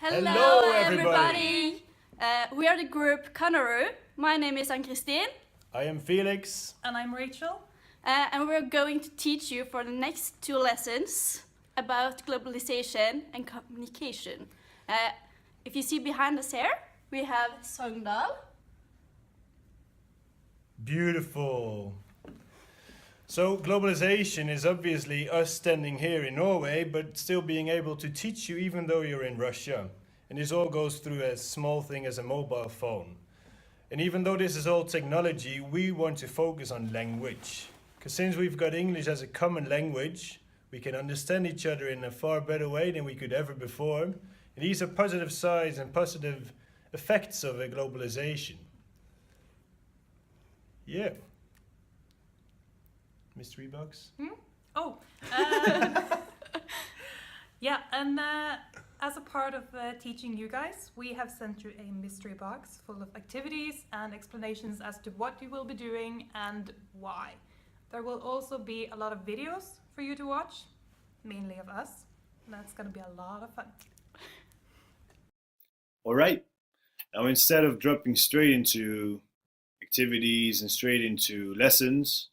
Hello everybody! We are the group Kanaru. My name is Ann-Christine. I am Felix. And I'm Rachel. And we're going to teach you for the next 2 lessons about globalization and communication. If you see behind us here, we have Sogndal. Beautiful. So globalization is obviously us standing here in Norway, but still being able to teach you even though you're in Russia. And this all goes through a small thing as a mobile phone. And even though this is all technology, we want to focus on language. Because since we've got English as a common language, we can understand each other in a far better way than we could ever before. And these are positive sides and positive effects of a globalization. Yeah. Mystery box? Yeah, and as a part of teaching you guys, we have sent you a mystery box full of activities and explanations as to what you will be doing and why. There will also be a lot of videos for you to watch, mainly of us. And that's going to be a lot of fun. All right. Now, instead of dropping straight into activities and straight into lessons,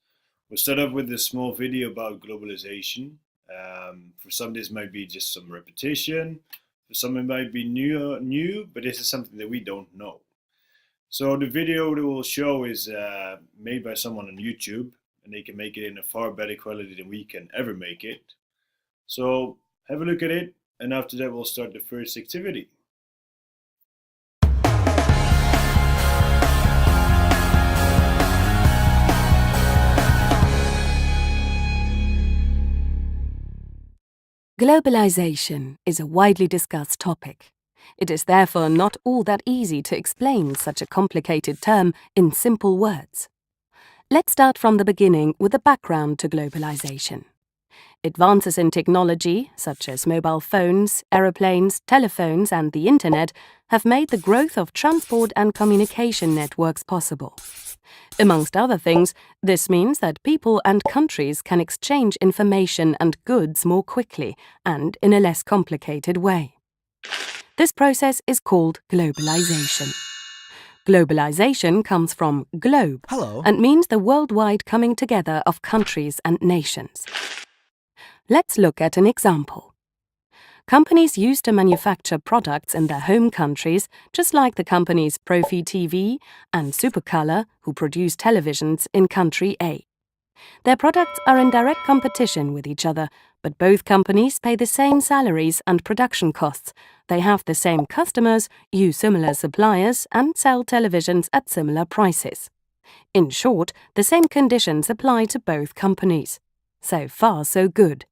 we'll start off with a small video about globalization. For some, this might be just some repetition. For some, it might be new, but this is something that we don't know. So the video that we'll show is made by someone on YouTube, and they can make it in a far better quality than we can ever make it. So have a look at it, and after that we'll start the first activity. Globalization is a widely discussed topic. It is therefore not all that easy to explain such a complicated term in simple words. Let's start from the beginning with the background to globalization. Advances in technology, such as mobile phones, aeroplanes, telephones and the internet, have made the growth of transport and communication networks possible. Amongst other things, this means that people and countries can exchange information and goods more quickly and in a less complicated way. This process is called globalization. Globalization comes from globe and means the worldwide coming together of countries and nations. Let's look at an example. Companies used to manufacture products in their home countries, just like the companies Profi TV and Supercolor, who produce televisions in country A. Their products are in direct competition with each other, but both companies pay the same salaries and production costs. They have the same customers, use similar suppliers, and sell televisions at similar prices. In short, the same conditions apply to both companies. So far, so good.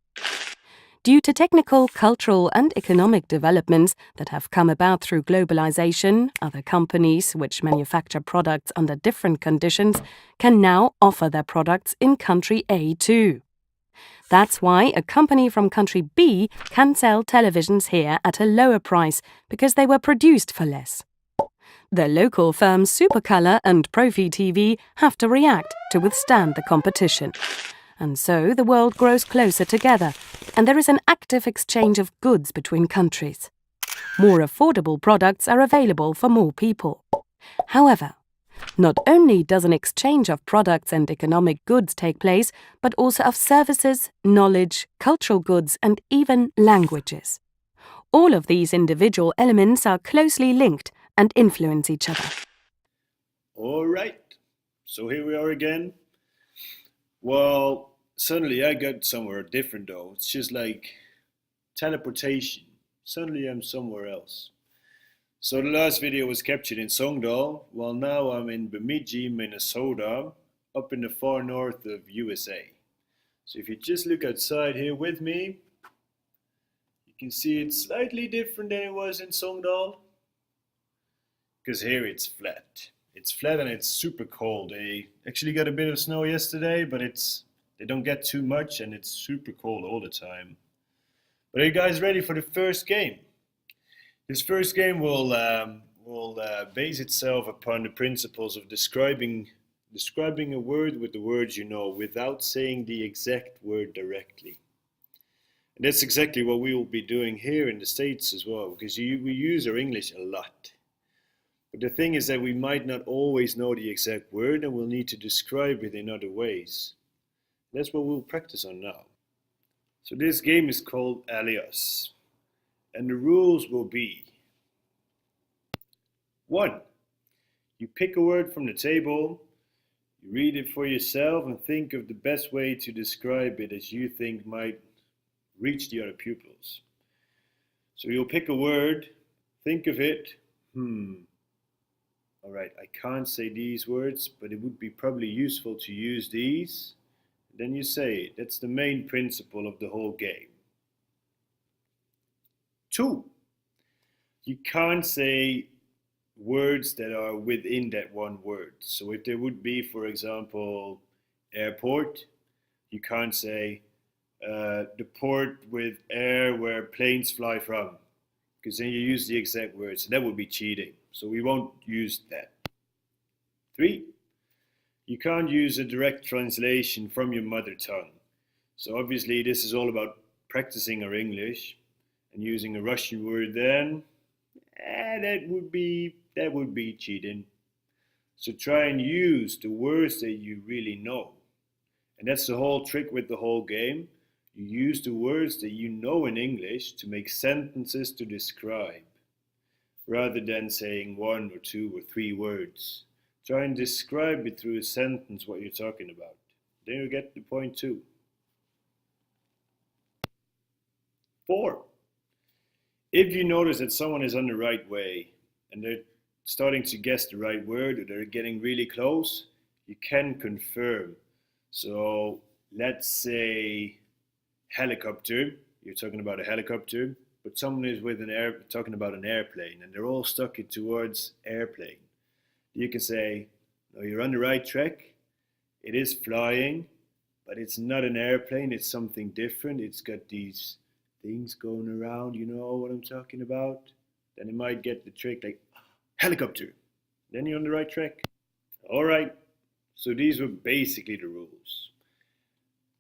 Due to technical, cultural and economic developments that have come about through globalization, other companies which manufacture products under different conditions can now offer their products in country A too. That's why a company from country B can sell televisions here at a lower price because they were produced for less. The local firms Supercolor and Profi TV have to react to withstand the competition. And so the world grows closer together, and there is an active exchange of goods between countries. More affordable products are available for more people. However, not only does an exchange of products and economic goods take place, but also of services, knowledge, cultural goods, and even languages. All of these individual elements are closely linked and influence each other. All right, so here we are again. Well, suddenly I got somewhere different though. It's just like teleportation. Suddenly I'm somewhere else. So the last video was captured in Sogndal, while now I'm in Bemidji, Minnesota, up in the far north of USA. So if you just look outside here with me, you can see it's slightly different than it was in Sogndal. Because here it's flat. It's flat and it's super cold. They actually got a bit of snow yesterday, but they don't get too much and it's super cold all the time. But are you guys ready for the first game? This first game will base itself upon the principles of describing a word with the words you know without saying the exact word directly. And that's exactly what we will be doing here in the States as well, because we use our English a lot. But the thing is that we might not always know the exact word and we'll need to describe it in other ways. That's what we'll practice on now. So this game is called Alias. And the rules will be 1. You pick a word from the table, you read it for yourself and think of the best way to describe it as you think might reach the other pupils. So you'll pick a word, think of it, alright, I can't say these words, but it would be probably useful to use these. Then you say it. That's the main principle of the whole game. 2. You can't say words that are within that one word. So if there would be, for example, airport, you can't say the port with air where planes fly from, because then you use the exact word. So that would be cheating. So we won't use that. 3. You can't use a direct translation from your mother tongue. So obviously this is all about practicing our English, and using a Russian word then, that would be cheating. So try and use the words that you really know. And that's the whole trick with the whole game. You use the words that you know in English to make sentences to describe, rather than saying 1 or 2 or 3 words. Try and describe it through a sentence what you're talking about. Then you get the point too. 4. If you notice that someone is on the right way and they're starting to guess the right word or they're getting really close, you can confirm. So let's say helicopter, you're talking about a helicopter, but someone is with talking about an airplane and they're all stuck towards airplane. You can say, no, you're on the right track, it is flying, but it's not an airplane, it's something different, it's got these things going around, you know what I'm talking about? Then it might get the trick like, helicopter, then you're on the right track. Alright, so these were basically the rules.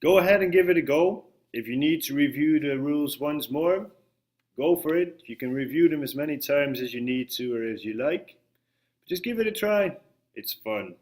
Go ahead and give it a go. If you need to review the rules once more, go for it. You can review them as many times as you need to or as you like. Just give it a try. It's fun.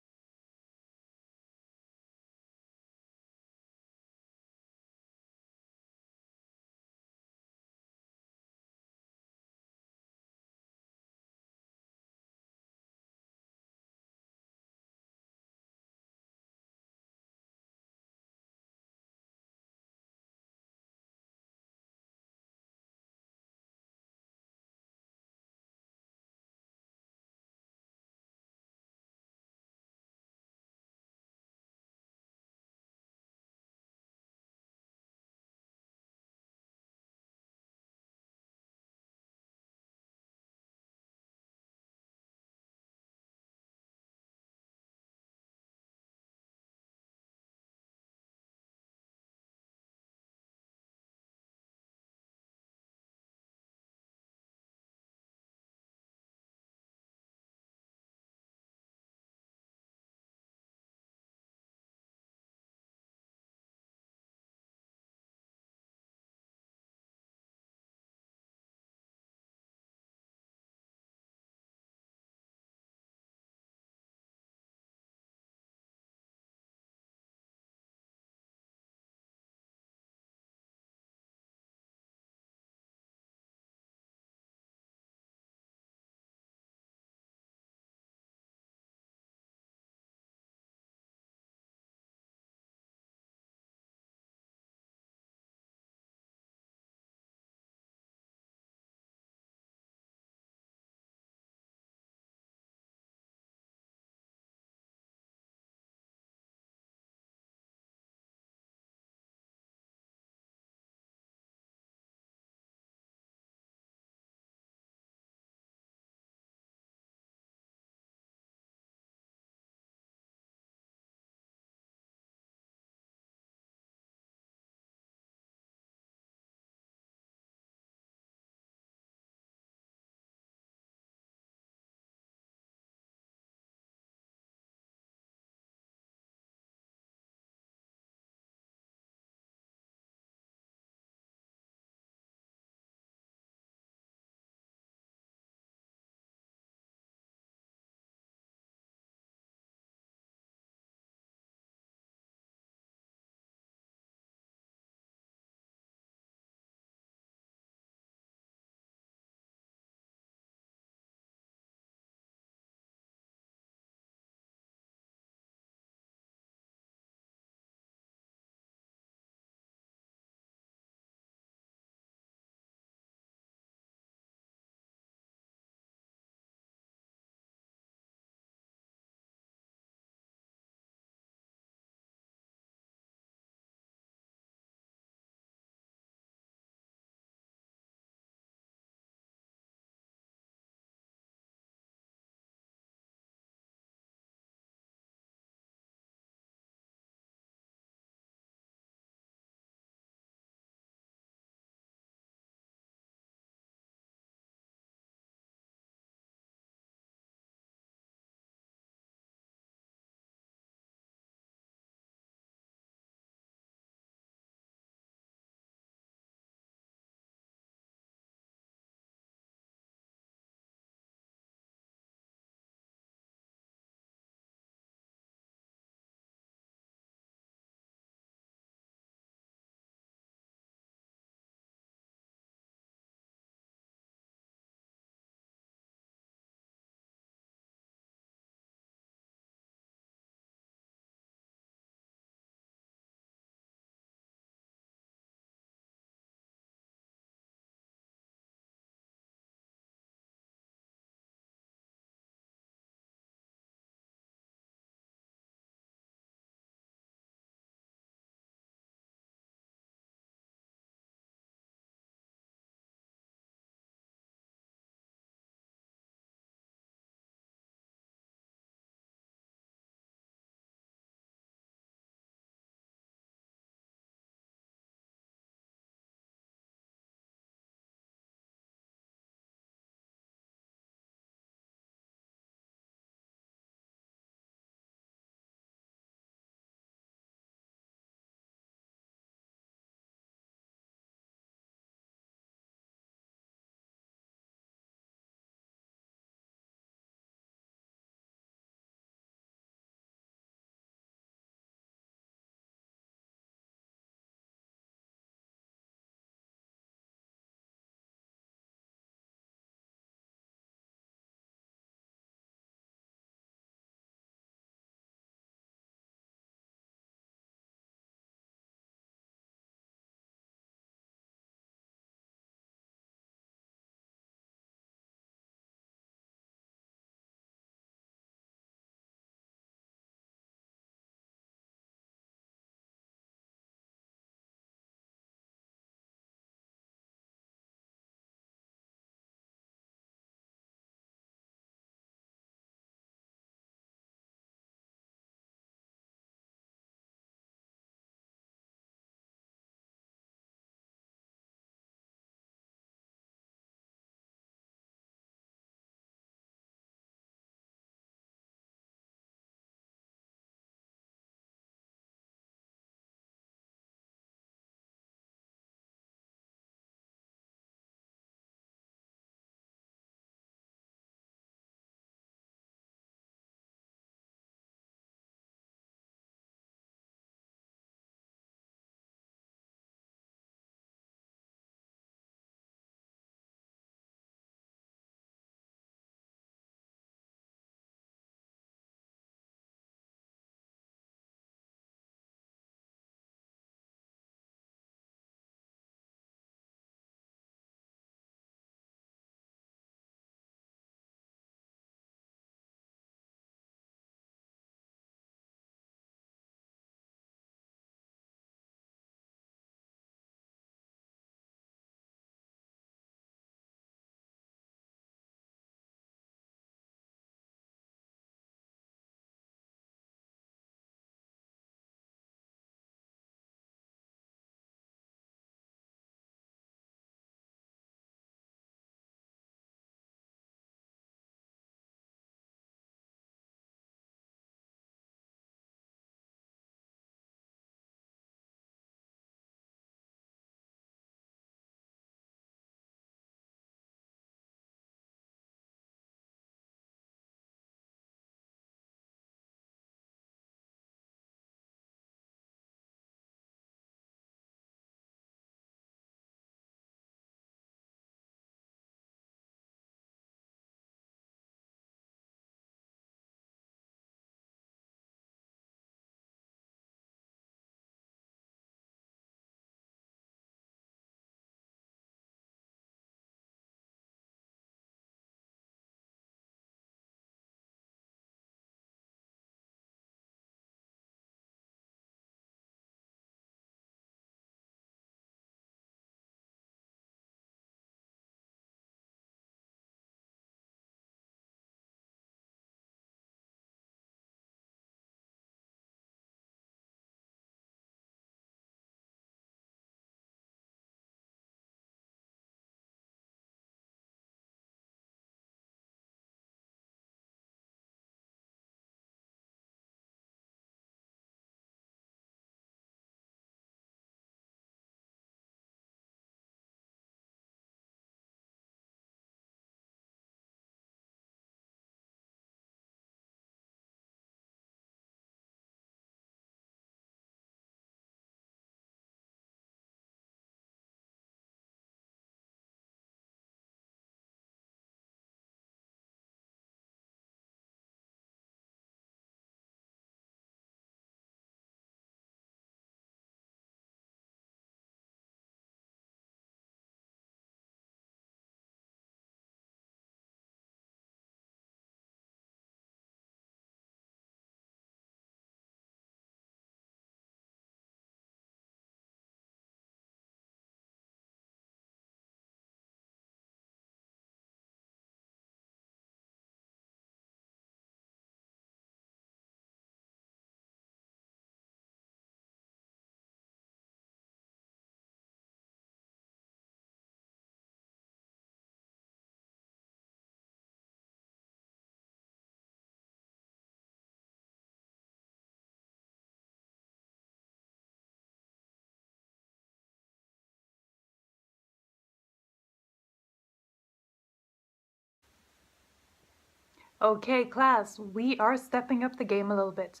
Okay, class, we are stepping up the game a little bit.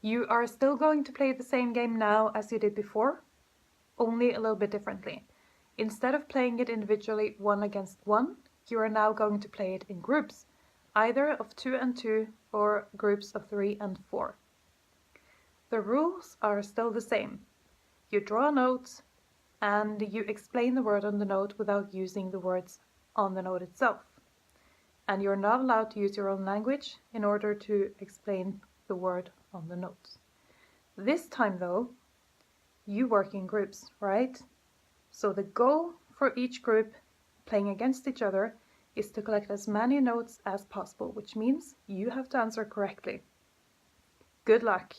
You are still going to play the same game now as you did before, only a little bit differently. Instead of playing it individually 1 against 1, you are now going to play it in groups, either of 2 and 2 or groups of 3 and 4. The rules are still the same. You draw notes and you explain the word on the note without using the words on the note itself. And you're not allowed to use your own language in order to explain the word on the notes. This time though, you work in groups, right? So the goal for each group playing against each other is to collect as many notes as possible, which means you have to answer correctly. Good luck!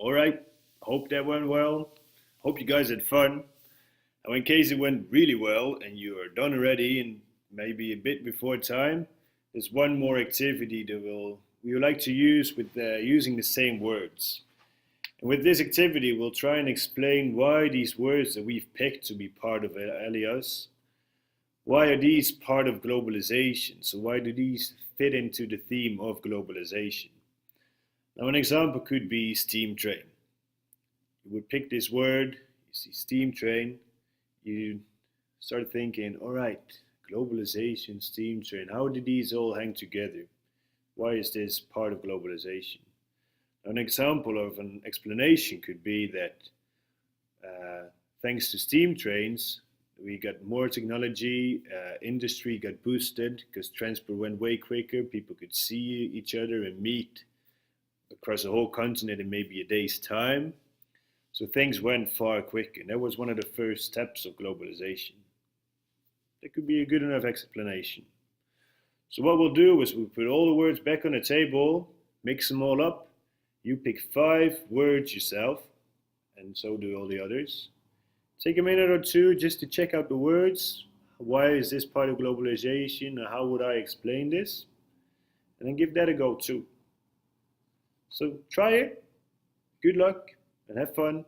All right, hope that went well. Hope you guys had fun. Now, in case it went really well and you are done already and maybe a bit before time, there's one more activity that we would like to use with using the same words. And with this activity, we'll try and explain why these words that we've picked to be part of Elias, why are these part of globalization? So why do these fit into the theme of globalization? Now, an example could be steam train. You would pick this word, you see steam train, you start thinking, all right, globalization, steam train, how did these all hang together? Why is this part of globalization? An example of an explanation could be that thanks to steam trains, we got more technology, industry got boosted because transport went way quicker, people could see each other and meet across a whole continent in maybe a day's time. So things went far quicker. And that was one of the first steps of globalization. That could be a good enough explanation. So what we'll do is we'll put all the words back on the table, mix them all up. You pick 5 words yourself, and so do all the others. Take a minute or two just to check out the words. Why is this part of globalization? How would I explain this? And then give that a go too. So try it. Good luck and have fun.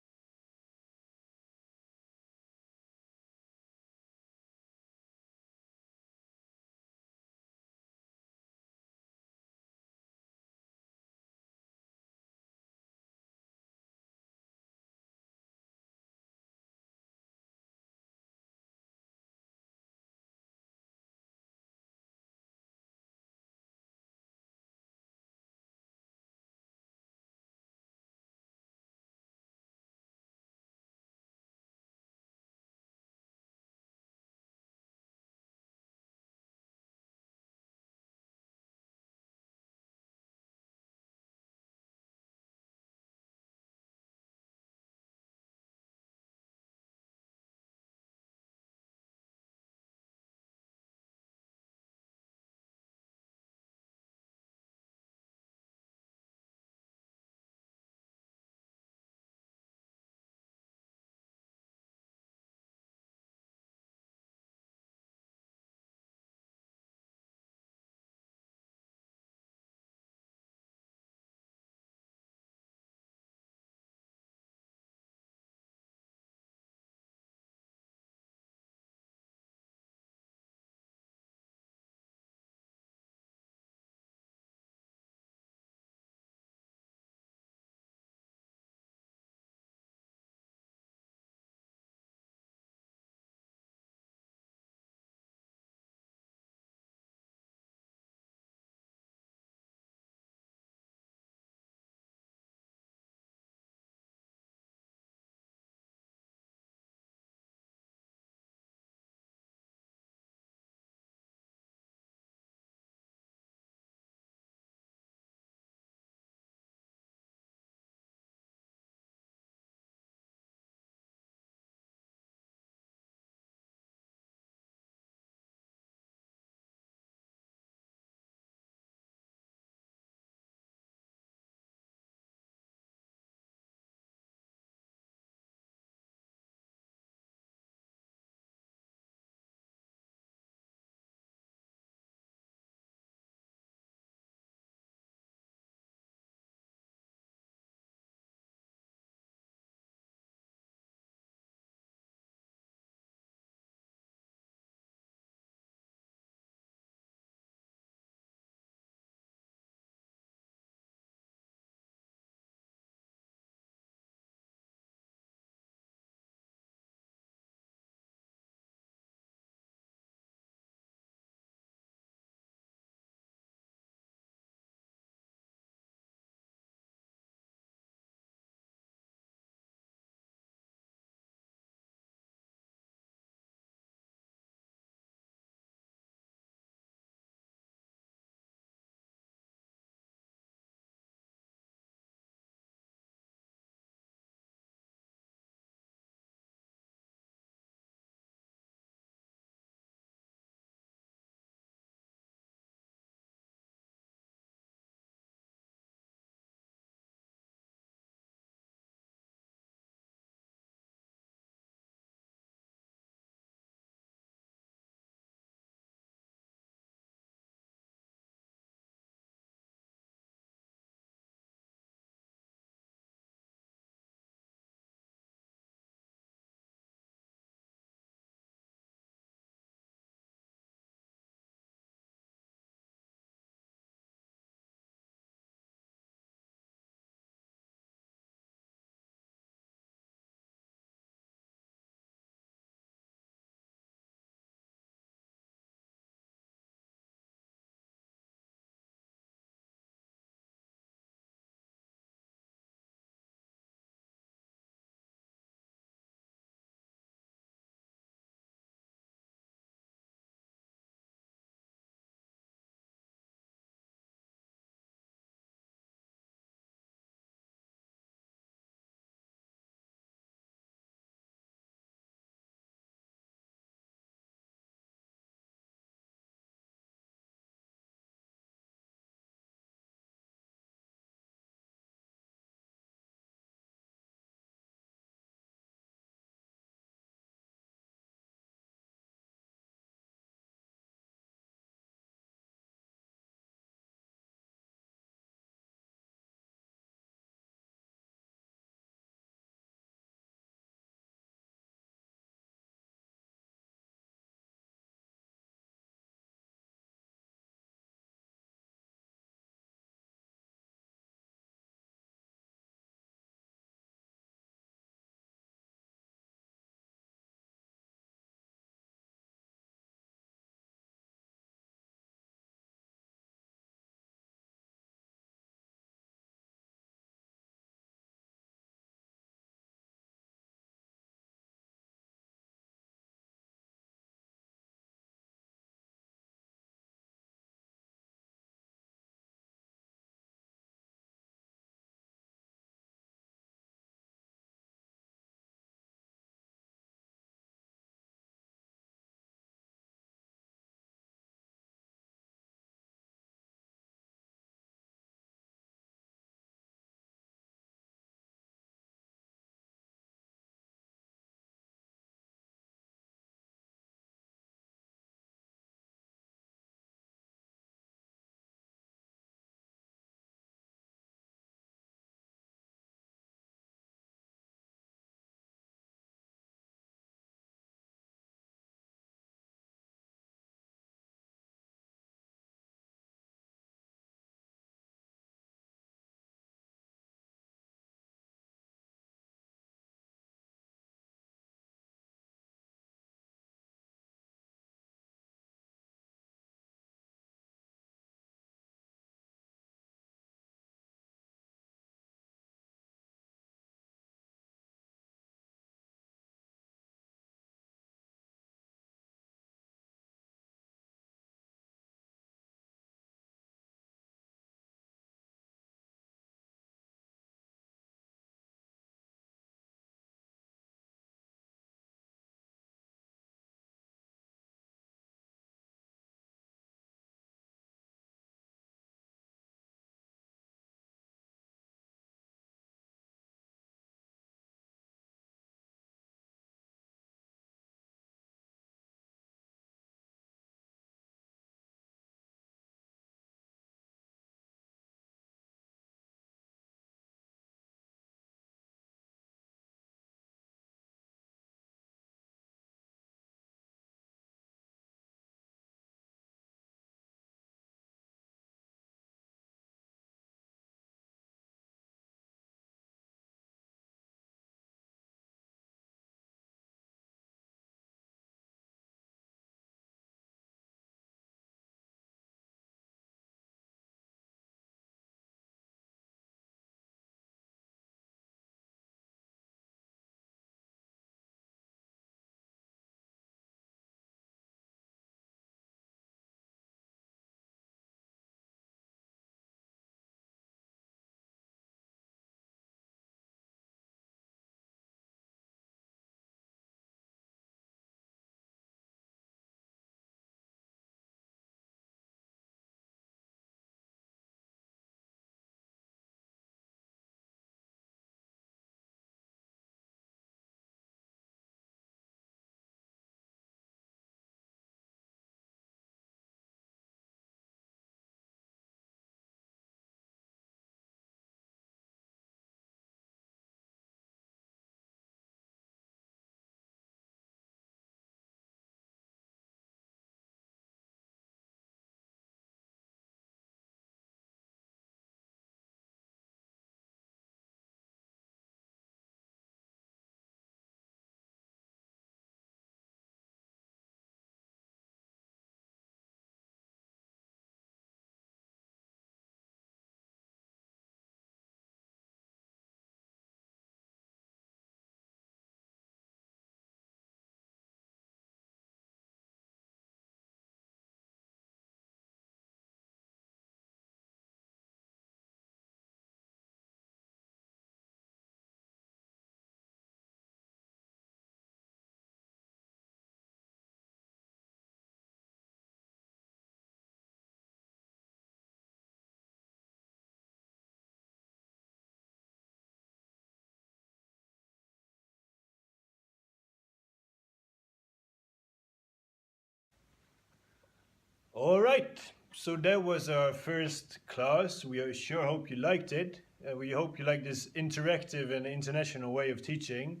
All right, so that was our first class. We sure hope you liked it. We hope you like this interactive and international way of teaching.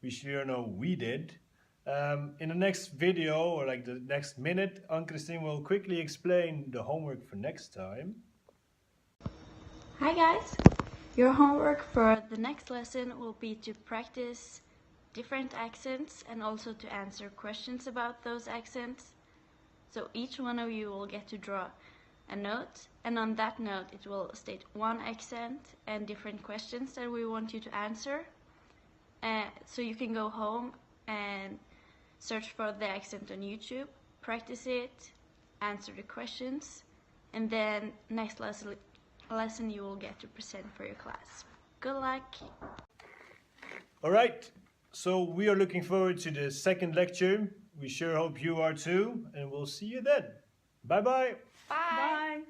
We sure know we did. In the next video, or like the next minute, Ann-Christine will quickly explain the homework for next time. Hi guys! Your homework for the next lesson will be to practice different accents and also to answer questions about those accents. So each one of you will get to draw a note, and on that note it will state one accent and different questions that we want you to answer. So you can go home and search for the accent on YouTube, practice it, answer the questions, and then next lesson you will get to present for your class. Good luck! All right, so we are looking forward to the second lecture. We sure hope you are too, and we'll see you then. Bye-bye. Bye! Bye.